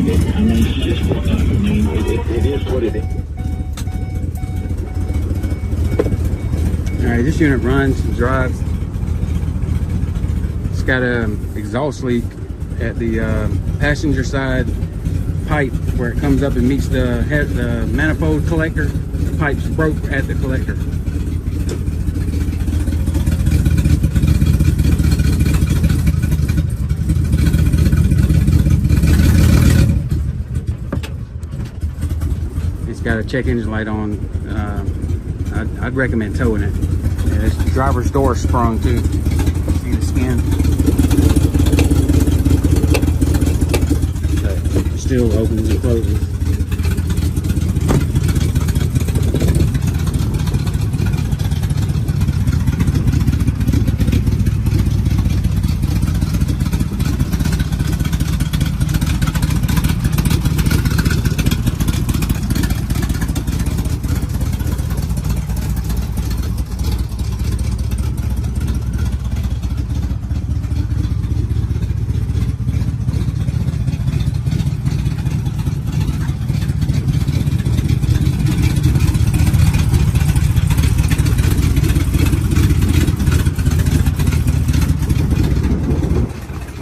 I mean, it is what it is. All right, this unit runs and drives. It's got an exhaust leak at the passenger side pipe where it comes up and meets the manifold collector. The pipe's broke at the collector. It's got a check engine light on. I'd recommend towing it. Yeah, this driver's door sprung too. See the skin? But it still opens